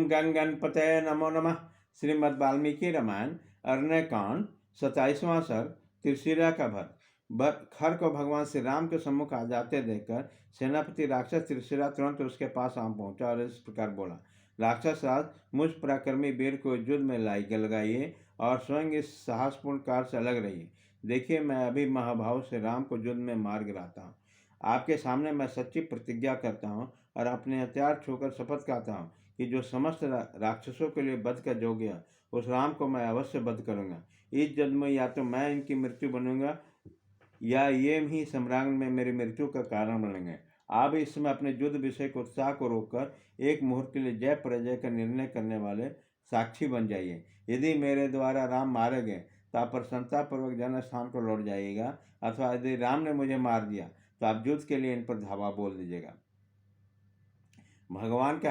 ओम गण गणपते नमो नमः। श्रीमद् वाल्मीकि रामायण अरण्यकांड 27वां सर्ग। त्रिशिरा का खर को भगवान श्री राम के सम्मुख आ जाते देखकर सेनापति राक्षस त्रिशिरा तुरंत उसके पास आ पहुंचा और इस प्रकार बोला, राक्षस राज, मुझ पराक्रमी वीर को युद्ध में लगाइए और स्वयं इस साहसपूर्ण कार्य से अलग रहिए। देखिए, मैं अभी महाभाव से राम को युद्ध में मार गिराता हूँ। आपके सामने मैं सच्ची प्रतिज्ञा करता हूँ और अपने हथियार छूकर शपथ खाता हूँ कि जो समस्त राक्षसों के लिए वध का योग्य है, उस राम को मैं अवश्य वध करूंगा। इस जन्म में या तो मैं इनकी मृत्यु बनूंगा या ये ही सम्रांगण में मेरी मृत्यु का कारण बनेंगे। आप इस समय अपने युद्ध विषय को उत्साह को रोककर एक मुहूर्त के लिए जय पराजय का निर्णय करने वाले साक्षी बन जाइए। यदि मेरे द्वारा राम मारे गए तो आप प्रसन्नतापूर्वक जनस्थान को लौट जाइएगा, अथवा यदि राम ने मुझे मार दिया तो आप युद्ध के लिए इन पर धावा बोल दीजिएगा। भगवान के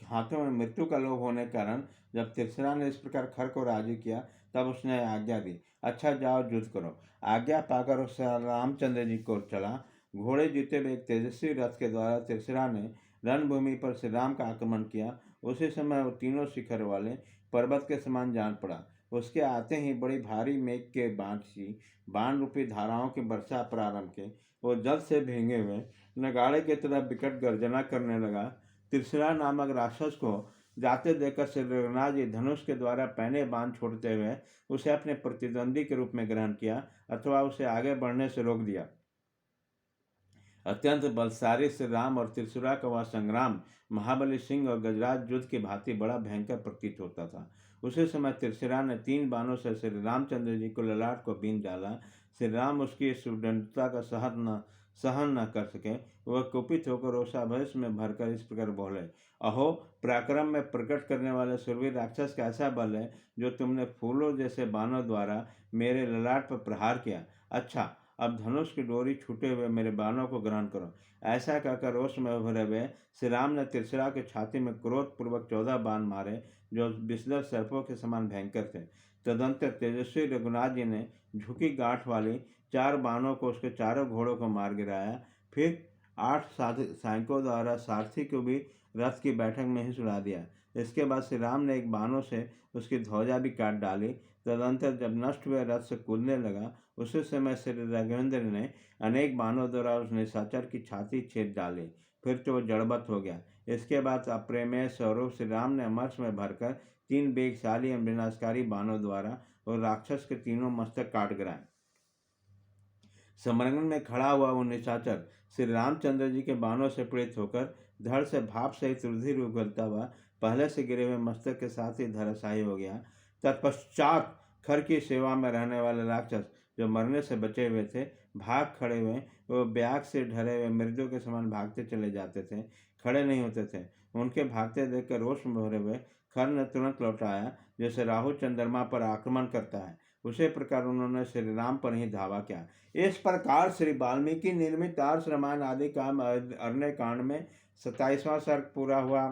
हाथों में मृत्यु का लोभ होने के कारण जब त्रिशिरा ने इस प्रकार खर को राजी किया तब उसने आज्ञा दी, अच्छा जाओ युद्ध करो। आज्ञा पाकर उस रामचंद्र जी को चला। घोड़े जीते हुए एक तेजस्वी रथ के द्वारा त्रिशिरा ने रणभूमि पर श्री राम का आक्रमण किया। उसी समय वो तीनों शिखर वाले पर्वत के समान जान पड़ा। उसके आते ही बड़ी भारी मेघ के बाण रूपी धाराओं की वर्षा प्रारंभ की। वो जल से भींगे हुए नगाड़े की तरह विकट गर्जना करने लगा। त्रिशिरा नामक राक्षस को जाते देखकर श्री रघुनाथ जी धनुष के द्वारा पहने बाण छोड़ते हुए उसे अपने प्रतिद्वंदी के रूप में ग्रहण किया, अथवा उसे आगे बढ़ने से रोक दिया। अत्यंत बलशाली श्री राम और त्रिशिरा का वह संग्राम महाबली सिंह और गजराज युद्ध की भांति बड़ा भयंकर प्रतीत होता था। उसी समय त्रिशिरा ने 3 बाणों से श्री रामचंद्र जी को ललाट को बीन डाला। श्री राम उसकी सुदंडता का सहन न कर सके। वह कुपित होकर रोषावेश में भरकर इस प्रकार बोले, अहो, पराक्रम में प्रकट करने वाले सुरवीर राक्षस का ऐसा बल है जो तुमने फूलों जैसे बाणों द्वारा मेरे ललाट पर प्रहार किया। अच्छा, अब धनुष की डोरी छूटे हुए मेरे बाणों को ग्रहण करो। ऐसा कहकर रोष में भरे हुए श्री राम ने त्रिशिरा की छाती में क्रोधपूर्वक 14 बाण मारे, जो विषधर सर्पों के समान भयंकर थे। तदंतर तेजस्वी रघुनाथ जी ने झुकी गांठ वाली 4 बाणों को उसके चारों घोड़ों को मार गिराया। फिर 8 सैनिकों द्वारा सारथी को भी रथ की बैठक में ही सुला दिया। इसके बाद श्री राम ने एक बाणों से उसकी ध्वजा भी काट डाली। तदंतर जब नष्ट हुए रथ से कूदने लगा, उसी समय श्री राघवेंद्र ने अनेक बाणों द्वारा उस निशाचर की छाती छेद डाली। फिर तो वो जड़बत हो गया। इसके बाद अप्रेमेय स्वरूप श्री राम ने अमरस में भरकर 3 वेगशाली एवं विनाशकारी बाणों द्वारा और राक्षस के तीनों मस्तक काट गिराए। समरंगन में खड़ा हुआ वो निशाचर श्री रामचंद्र जी के बाणों से पीड़ित होकर धड़ से भाप सहित रुधिर उगलता हुआ पहले से गिरे हुए मस्तक के साथ ही धराशायी हो गया। तत्पश्चात खर की सेवा में रहने वाले राक्षस जो मरने से बचे हुए थे भाग खड़े हुए। वो ब्याग से ढरे हुए मृदों के समान भागते चले जाते थे, खड़े नहीं होते थे। उनके भागते देखकर रोष में भरे हुए खर ने तुरंत लौटाया, जैसे राहु चंद्रमा पर आक्रमण करता है, उसी प्रकार उन्होंने श्री राम पर ही धावा किया। इस प्रकार श्री वाल्मीकि निर्मित आर्ष रामायण आदि का अरण्य कांड में 27वां सर्ग पूरा हुआ।